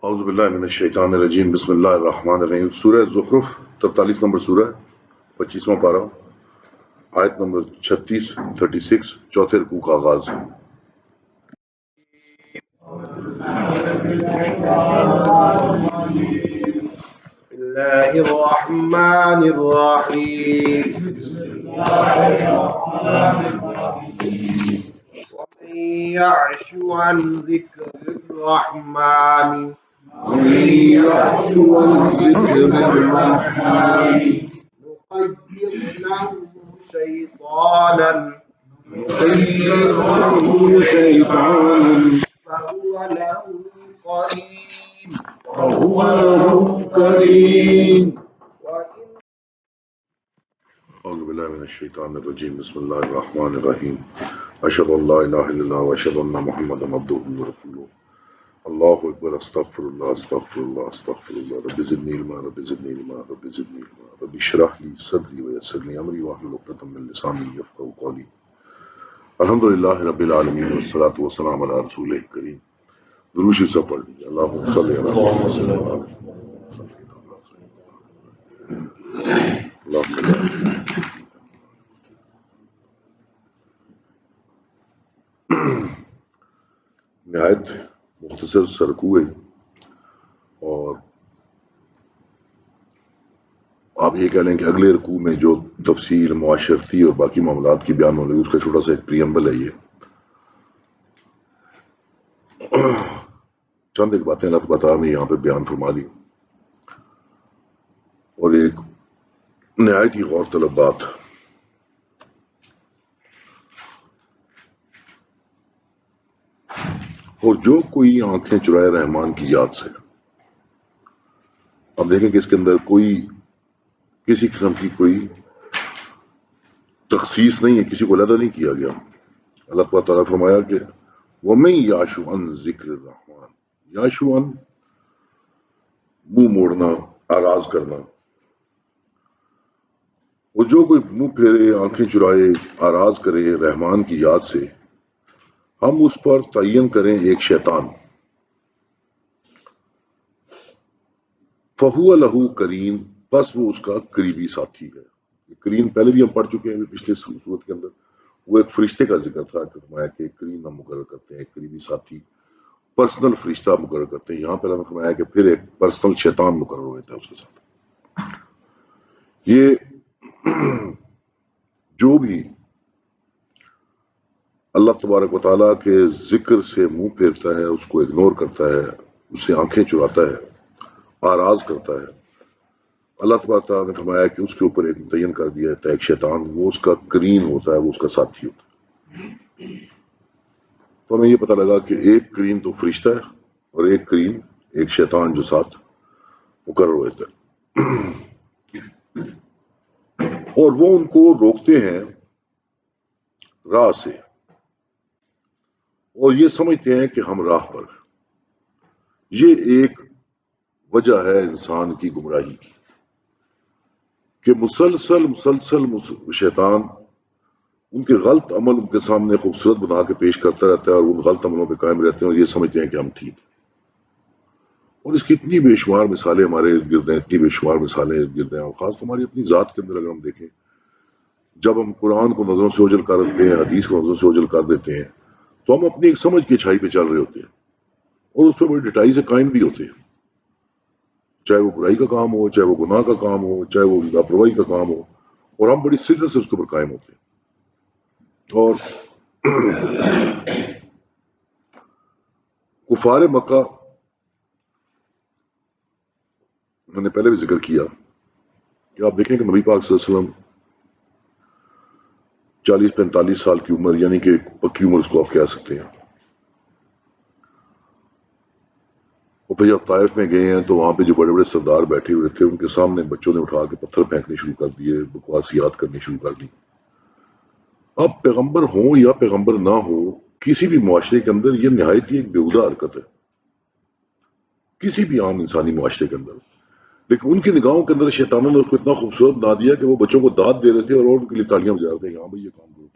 اعوذ باللہ من الشیطان الرجیم بسم اللہ الرحمن الرحیم سورہ زخرف 43 نمبر سورہ 25واں پارہ آیت نمبر 36 چوتھے رکوع کا آغاز بسم اللہ الرحمن الرحیم ومن يعش عن ذكر الرحمن نقيض له شيطانا فهو له قرين اعوذ باللہ من الشیطان الرجیم بسم اللہ الرحمن الرحیم اشہد ان لا الہ الا اللہ واشہد ان محمدا عبدہ ورسولہ اللہ اکبر استغفر اللہ رب زدنی علما رب اشرح لی صدری ویسر لی امری واحلل عقدۃ من لسانی یفقهوا قولی الحمدللہ رب العالمین والصلاۃ والسلام علی رسولہ الکریم درود شریف سے پڑھ لیجیے اللہم صلی علی نہایت مختصر سرکوع ہے اور آپ یہ کہہ لیں کہ اگلے رکوع میں جو تفصیل معاشرتی اور باقی معاملات کی بیان ہونے اس کا چھوٹا سا ایک پریمبل ہے یہ چند ایک باتیں اللہ تعالیٰ نے یہاں پہ بیان فرما دی اور ایک نہایت ہی غور طلب بات اور جو کوئی آنکھیں چرائے رحمان کی یاد سے اب دیکھیں کہ اس کے اندر کوئی کسی قسم کی کوئی تخصیص نہیں ہے، کسی کو علیحدہ نہیں کیا گیا۔ اللہ تعالیٰ فرمایا کہ وَمَن يَعْشُ عَن ذِكْرِ الرَّحْمَٰنِ، یاشو عن منہ موڑنا، آراز کرنا، اور جو کوئی منہ پھیرے، آنکھیں چرائے، آراز کرے رحمان کی یاد سے، ہم اس پر تعین کریں ایک شیطان، فَهُوَ لَهُ قَرِينٌ، بس وہ اس کا قریبی ساتھی ہے۔ قرین پہلے بھی ہم پڑھ چکے ہیں پچھلے صورت کے اندر، وہ ایک فرشتے کا ذکر تھا کہ فرمایا کہ ایک قرین ہم مقرر کرتے ہیں، ایک قریبی ساتھی، پرسنل فرشتہ مقرر کرتے ہیں۔ یہاں پہ اللہ نے فرمایا کہ پھر ایک پرسنل شیطان مقرر ہوتا ہے اس کے ساتھ۔ یہ جو بھی اللہ تبارک و تعالیٰ کے ذکر سے منہ پھیرتا ہے، اس کو اگنور کرتا ہے، اس سے آنکھیں چراتا ہے، آراز کرتا ہے، اللہ تبارک تعالیٰ نے فرمایا کہ اس کے اوپر ایک متعین کر دیا ہے ایک شیطان، وہ اس کا قرین ہوتا ہے، وہ اس کا ساتھی ہوتا ہے۔ تو ہمیں یہ پتہ لگا کہ ایک قرین تو فرشتہ ہے اور ایک قرین ایک شیطان جو ساتھ مقرر ہوتا ہے، اور وہ ان کو روکتے ہیں راہ سے، اور یہ سمجھتے ہیں کہ ہم راہ پر۔ یہ ایک وجہ ہے انسان کی گمراہی کی کہ مسلسل شیطان ان کے غلط عمل ان کے سامنے خوبصورت بنا کے پیش کرتا رہتا ہے، اور ان غلط عملوں پہ قائم رہتے ہیں اور یہ سمجھتے ہیں کہ ہم ٹھیک ہیں۔ اور اس کی اتنی بے شمار مثالیں ہمارے ارد گرد ہیں، اتنی بے شمار مثالیں ارد گرد ہیں، اور خاص ہماری اپنی ذات کے اندر اگر ہم دیکھیں، جب ہم قرآن کو نظروں سے اوجھل کر دیتے ہیں، حدیث کو نظروں سے اوجھل کر دیتے ہیں، تو ہم اپنی ایک سمجھ کی اچھائی پہ چل رہے ہوتے ہیں اور اس پہ بڑی ڈٹائی سے قائم بھی ہوتے ہیں، چاہے وہ برائی کا کام ہو، چاہے وہ گناہ کا کام ہو، چاہے وہ لاپرواہی کا کام ہو، اور ہم بڑی سیریس سے اس کے اوپر قائم ہوتے ہیں۔ اور کفار مکہ، میں نے پہلے بھی ذکر کیا کہ آپ دیکھیں کہ نبی پاک صلی اللہ علیہ وسلم 40-45 سال کی عمر، یعنی کہ پکی عمر اس کو آپ کہہ سکتے ہیں، اور پھر جب طائف میں گئے ہیں تو وہاں پہ جو بڑے بڑے سردار بیٹھے ہوئے تھے، ان کے سامنے بچوں نے اٹھا کے پتھر پھینکنے شروع کر دیے، بکواسیات کرنی شروع کر دی۔ اب پیغمبر ہوں یا پیغمبر نہ ہو، کسی بھی معاشرے کے اندر یہ نہایت ہی ایک بیہودہ حرکت ہے، کسی بھی عام انسانی معاشرے کے اندر، لیکن ان کی نگاہوں کے اندر شیطانوں نے اس کو اتنا خوبصورت بنا دیا کہ وہ بچوں کو داد دے رہے تھے اور ان کے لیے تالیاں بجا رہے تھے، ہاں بھائی یہ کام کرو۔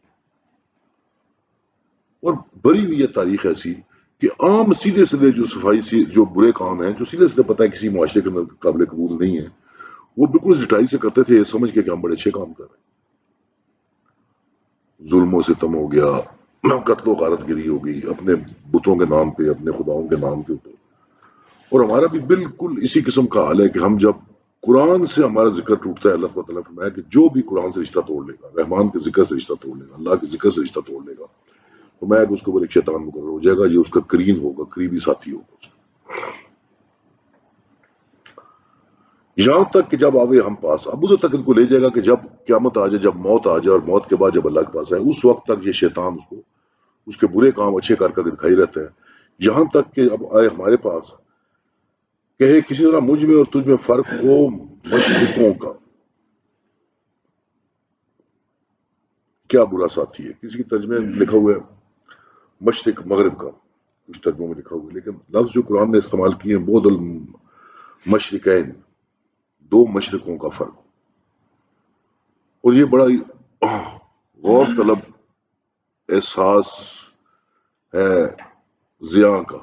اور بڑی ہوئی یہ تاریخ ایسی کہ عام سیدھے سیدھے جو صفائی سی جو برے کام ہیں جو سیدھے سیدھے پتہ ہے کسی معاشرے کے اندر قابل قبول نہیں ہے، وہ بالکل سٹائی سے کرتے تھے سمجھ کے کہ ہم بڑے اچھے کام کر رہے ہیں۔ ظلم و ستم ہو گیا، قتل و غارت گری ہو گئی اپنے بتوں کے نام پہ، اپنے خداؤں کے نام کے اوپر۔ اور ہمارا بھی بالکل اسی قسم کا حال ہے کہ ہم جب قرآن سے ہمارا ذکر ٹوٹتا ہے، اللہ تعالیٰ فرمایا کہ جو بھی قرآن سے رشتہ توڑ لے گا، رحمان کے ذکر سے رشتہ توڑ لے گا، اللہ کے ذکر سے رشتہ توڑ لے گا، فرمایا کہ اس کے اوپر ایک شیطان مقرر ہو جائے گا، یہ اس کا کرین ہوگا، قریبی ساتھی ہوگا۔ یہاں تک کہ جب آوے ہم پاس اب ادھر تک ان کو لے جائے گا کہ جب قیامت آ جائے، جب موت آ جائے، اور موت کے بعد جب اللہ کے پاس آئے، اس وقت تک یہ شیطان اس کو اس کے برے کام اچھے کر کر دکھائی رہتا ہے، یہاں تک کہ اب آئے ہمارے پاس کہے کسی طرح مجھ میں اور تجھ میں فرق ہو مشرقوں کا۔ کیا برا ساتھی ہے، کسی کی ترجمے میں لکھا ہوا ہے مشرق مغرب کا، کچھ ترجموں میں لکھا ہوا ہے، لیکن لفظ جو قرآن نے استعمال کیے ہیں بعد المشرقین، دو مشرقوں کا فرق۔ اور یہ بڑا ہی غور طلب احساس ہے ضیاء کا،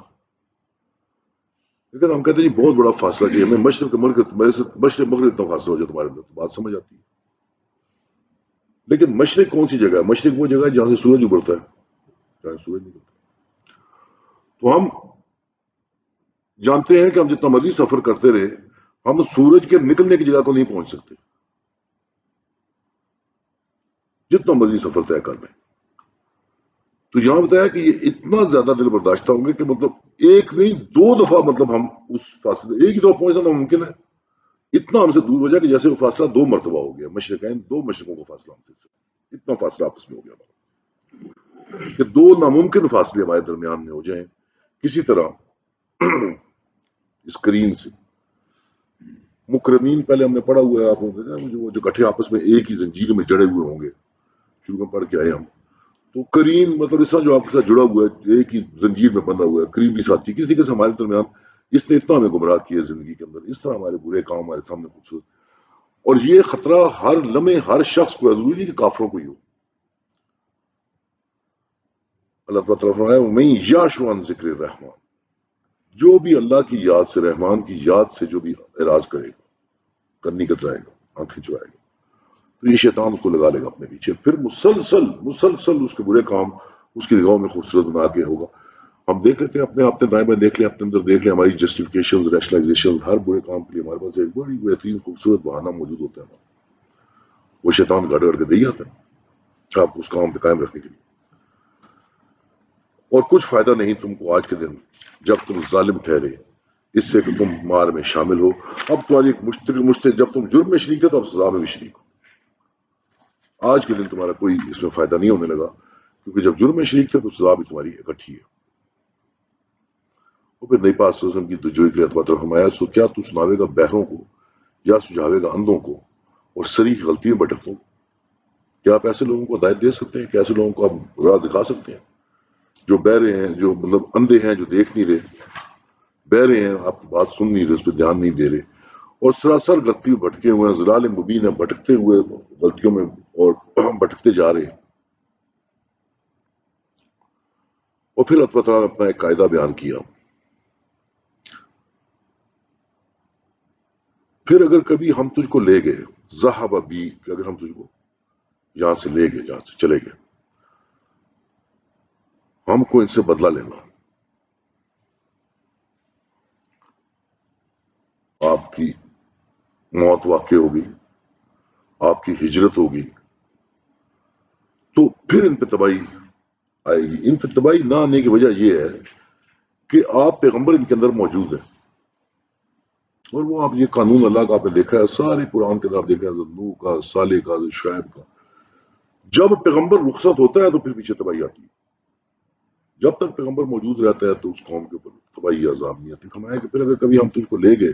لیکن ہم کہتے ہیں جی بہت بڑا فاصلہ چاہیے ہمیں مشرق مغرب، میرے سے مشرق مغرب اتنا فاصلہ ہو جائے تمہارے اندر تو بات سمجھ آتی ہے۔ لیکن مشرق کون سی جگہ ہے؟ مشرق وہ جگہ ہے جہاں سے سورج ابھرتا ہے، جہاں سے سورج نکلتا ہے۔ تو ہم جانتے ہیں کہ ہم جتنا مرضی سفر کرتے رہے، ہم سورج کے نکلنے کی جگہ کو نہیں پہنچ سکتے، جتنا مرضی سفر طے کر لیں۔ تو یہاں بتایا کہ یہ اتنا زیادہ دل برداشتہ ہوں گے کہ مطلب ایک نہیں دو دفعہ مطلب ہم اس فاصلے ایک ہی دفعہ پہنچنا تو ممکن ہے، اتنا ہم سے دور ہو جائے کہ جیسے وہ فاصلہ دو مرتبہ ہو گیا، مشرقین دو مشرقوں کا فاصلہ ہم سے، اتنا فاصلہ آپس میں ہو گیا کہ دو ناممکن فاصلے ہمارے درمیان میں ہو جائیں کسی طرح اس کرین سے۔ مقرنین پہلے ہم نے پڑھا ہوا ہے، آپ نے دیکھا وہ جو کٹھے آپس میں ایک ہی زنجیر میں جڑے ہوئے ہوں گے، شروع میں پڑھ کے آئے ہم۔ تو کرین مطلب اس طرح جو آپ کے ساتھ جڑا ہوا ہے، ایک ہی زنجیر میں بندھا ہوا ہے، قریبی ساتھی، کسی طریقے سے ہمارے درمیان اس نے اتنا ہمیں گمراہ کیا زندگی کے اندر، اس طرح ہمارے برے کام ہمارے سامنے خوبصورت۔ اور یہ خطرہ ہر لمحے ہر شخص کو ہے، ضروری نہیں کہ کافروں کو ہی ہو۔ اللہ تعالیٰ فرمایا وَمَن یعش عن ذکر الرحمن، جو بھی اللہ کی یاد سے، رحمان کی یاد سے جو بھی اعراض کرے گا، کرنی کترائے گا، آنکھیں چرائے گا، تو یہ شیطان اس کو لگا لے گا اپنے پیچھے، پھر مسلسل اس کے برے کام اس کی نگاہوں میں خوبصورت بنا کے ہوگا۔ ہم دیکھ لیتے ہیں اپنے دائیں بائیں دیکھ لیں، اپنے اندر دیکھ لیں، ہماری جسٹیفیکیشن ریشنلائزیشن ہر برے کام کے لیے ہمارے پاس ایک بڑی بہترین خوبصورت بہانہ موجود ہوتا ہے، وہ شیطان گاڑ کے دے آتا ہے آپ اس کام پہ قائم رکھنے کے لیے۔ اور کچھ فائدہ نہیں تم کو آج کے دن جب تم ظالم ٹھہرے اس سے کہ تم مار میں شامل ہو۔ اب تمہاری ایک مشترک جب تم جرم میں شریک تھے تو اب سزا میں بھی شریک ہو۔ آج کے دن تمہارا کوئی اس میں فائدہ نہیں ہونے لگا، کیونکہ جب جرم میں شریک تھے تو سزا بھی تمہاری اکٹھی ہے۔ اور پھر نئی پاک صلی اللہ علیہ وسلم کی تجویز کے اعتبار فرمایا سو کیا تو سناوے گا بہروں کو یا سجھاوے گا اندھوں کو اور سریح غلطیوں بھٹکتوں کو؟ کیا آپ ایسے لوگوں کو ہدایت دے سکتے ہیں کہ ایسے لوگوں کو آپ راہ دکھا سکتے ہیں جو بہرے ہیں، جو مطلب اندھے ہیں، جو دیکھ نہیں رہے، بہرے ہیں، آپ کی بات سن نہیں رہے، اس پہ دھیان نہیں دے رہے، اور سراسر غلطی بھٹکے ہوئے ہیں، ضلال مبین ہیں، بھٹکتے ہوئے غلطیوں میں اور بھٹکتے جا رہے ہیں۔ اور پھر اللہ تعالیٰ نے اپنا ایک قاعدہ بیان کیا، پھر اگر کبھی ہم تجھ کو لے گئے ذہب بی، کہ اگر ہم تجھ کو یہاں سے لے گئے، جہاں سے چلے گئے، ہم کو ان سے بدلہ لینا، آپ کی موت واقع ہوگی، آپ کی ہجرت ہوگی، تو پھر ان پہ تباہی آئے گی۔ ان پہ تباہی نہ آنے کی وجہ یہ ہے کہ آپ پیغمبر ان کے اندر موجود ہیں، اور وہ آپ یہ قانون اللہ کا آپ نے دیکھا ہے سارے قرآن کے اندر، آپ دیکھا ہے حضرت نوح کا، صالح کا، شعیب کا، جب پیغمبر رخصت ہوتا ہے تو پھر پیچھے تباہی آتی ہے۔ جب تک پیغمبر موجود رہتا ہے تو اس قوم کے اوپر تباہی عذاب نہیں آتی۔ فرمایا کہ پھر اگر کبھی ہم تجھ کو لے گئے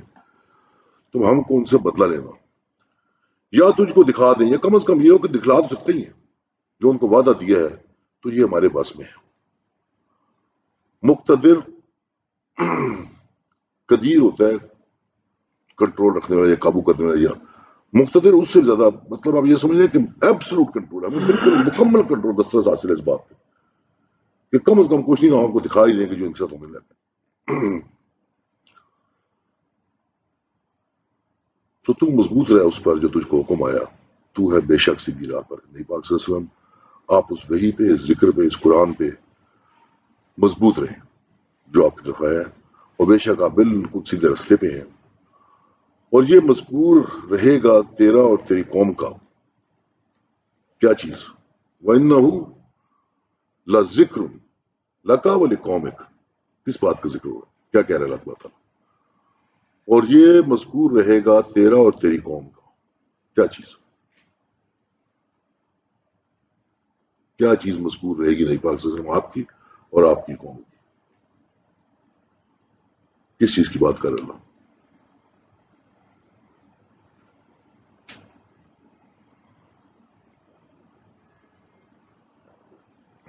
تو ہم کو ان سے بدلہ لینا، یا تجھ کو دکھا دیں، یا کم از کم یہ ہو کہ دکھلا تو سکتے ہی ہیں جو ان کو وعدہ دیا ہے، تو یہ ہمارے پاس میں ہے۔ مقتدر قدیر ہوتا ہے کنٹرول رکھنے والا یا قابو کرنے والا، یا مقتدر اس سے زیادہ، مطلب آپ یہ سمجھ لیں کہ ایبسلوٹ کنٹرول، ہمیں بالکل مکمل کنٹرول دسترس حاصل ہے اس بات پہ کہ کم از کم کچھ نہیں آپ کو دکھائی دیں کہ جو ان کے ساتھ ہونے لگے. سو تو مضبوط رہے اس پر جو تجھ کو حکم آیا، تو ہے بے شک سیدھی راہ پر. نبی پاک صلی اللہ علیہ وسلم آپ اس وحی پہ، اس ذکر پہ، اس قرآن پہ مضبوط رہیں جو آپ کی طرف آیا ہے، اور بے شک آپ بالکل سیدھے رستے پہ ہیں. اور یہ مذکور رہے گا تیرا اور تیری قوم کا کیا چیز؟ وَإِنَّهُ لَذِكْرٌ لَكَ وَلِقَوْمِكَ. کس بات کا ذکر ہوگا؟ کیا کہہ رہا ہے اللہ تعالیٰ؟ اور یہ مذکور رہے گا تیرا اور تیری قوم کا کیا چیز؟ کیا چیز مذکور رہے گی نبی پاک صلی اللہ علیہ وسلم آپ کی اور آپ کی قوم کی؟ کس چیز کی بات کر رہا اللہ؟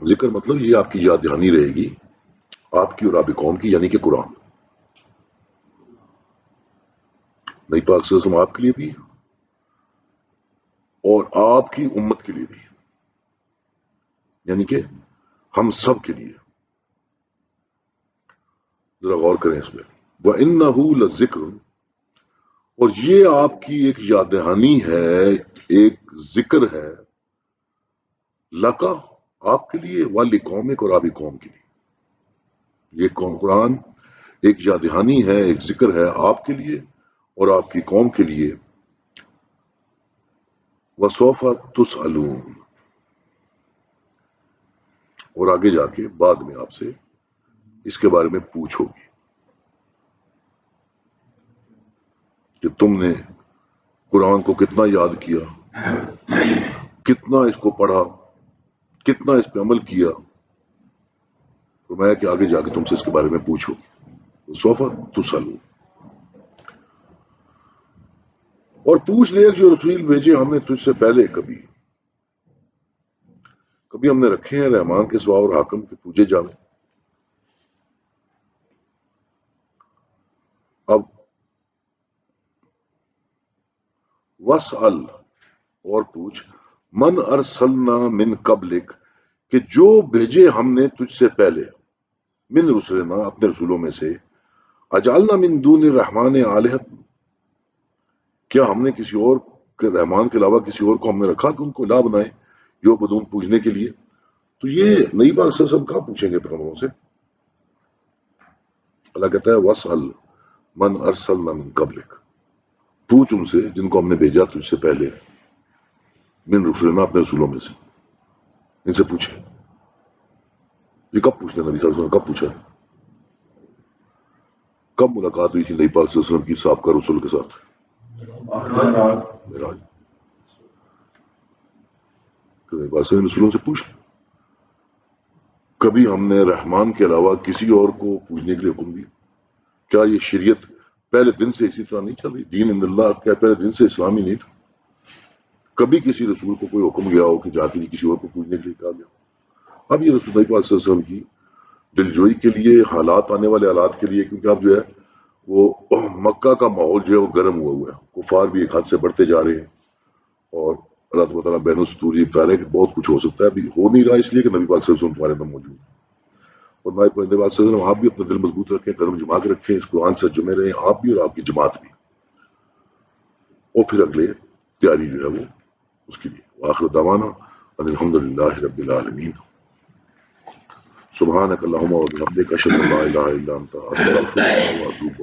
ذکر مطلب یہ آپ کی یاد دہانی رہے گی آپ کی اور آپ کی قوم کی، یعنی کہ قرآن. نبی پاک صلی اللہ علیہ وسلم آپ کے لیے بھی اور آپ کی امت کے لیے بھی، یعنی کہ ہم سب کے لیے. ذرا غور کریں اس میں. وَإِنَّهُ لَذِكْرٌ، اور یہ آپ کی ایک یاد دہانی ہے، ایک ذکر ہے، لَكَ آپ کے لیے، وَلِقَوْمِكَ اور آپ کی قوم کے لیے. یہ قرآن ایک یاد دہانی ہے، ایک ذکر ہے آپ کے لیے اور آپ کی قوم کے لیے. وَسَوْفَ تُسْأَلُونَ، اور آگے جا کے بعد میں آپ سے اس کے بارے میں پوچھو گی کہ تم نے قرآن کو کتنا یاد کیا، کتنا اس کو پڑھا، کتنا اس پہ عمل کیا. فرمایا کہ آگے جا کے تم سے اس کے بارے میں پوچھو گی. سوف تسألون، اور پوچھ لے جو رسول بھیجے ہم نے تجھ سے پہلے، کبھی ہم نے رکھے ہیں رحمان کے سوا اور حاکم کے پوجے جاویں. اب وسأل، اور پوچھ، من ارسلنا من قبلک، کہ جو بھیجے ہم نے تجھ سے پہلے، من رسلنا اپنے رسولوں میں سے، اجعلنا من دون الرحمن آلہۃ، کیا ہم نے کسی اور کے رحمان کے علاوہ کسی اور کو ہم نے رکھا کہ ان کو الہ بنائے جو بدون پوجنے کے لیے. تو یہ نبی پاک صلی اللہ علیہ وسلم کہاں پوچھیں گے پیغمبروں سے؟ اللہ کہتا ہے وسأل من ارسلنا من قبلک، پوچھ ان سے جن کو ہم نے بھیجا تجھ سے پہلے، من رسلنا اپنے رسولوں میں سے، ان سے پوچھے. یہ کب پوچھنا نبی صلی اللہ علیہ وسلم، کب پوچھا؟ کب ملاقات ہوئی تھی نبی پاک صلی اللہ علیہ وسلم کی سابقہ رسول کے ساتھ؟ معراج. تو نبی پاک صلی اللہ علیہ وسلم رسولوں سے پوچھ، کبھی ہم نے رحمان کے علاوہ کسی اور کو پوجنے کے لیے حکم دیا؟ کیا یہ شریعت پہلے دن سے اسی طرح نہیں چل رہی؟ دین عند اللہ کیا پہلے دن سے اسلامی نہیں تھا؟ کبھی کسی رسول کو کوئی حکم گیا ہو کہ جا کے کسی اور کو پوجنے کے لیے کہا گیا؟ اب یہ رسول اللہ پاک صلی اللہ علیہ وسلم کی دلجوئی کے لیے، حالات آنے والے حالات کے لیے، کیونکہ اب جو ہے وہ مکہ کا ماحول جو ہے وہ گرم ہوا ہے، کفار بھی ایک حد سے بڑھتے جا رہے ہیں، اور اللہ تعالیٰ بین الستوری بتا رہے ہیں کہ بہت کچھ ہو سکتا ہے. ابھی ہو نہیں رہا اس لیے کہ نبی پاک صلی اللہ علیہ وسلم تمہارے اندر موجود ہے. اور نبی پاک صلی اللہ علیہ وسلم آپ بھی اپنا دل مضبوط رکھیں، قدم جما کے رکھیں، اس قرآن سے جمے رہیں آپ بھی اور آپ کی جماعت بھی. اور پھر اگلے تیاری جو ہے وہ اس کے لیے. وآخر دعوانا ان الحمد للہ رب العالمین. سبحانک اللہم و بحمدک اشہد ان لا الہ الا انت استغفرک و اتوب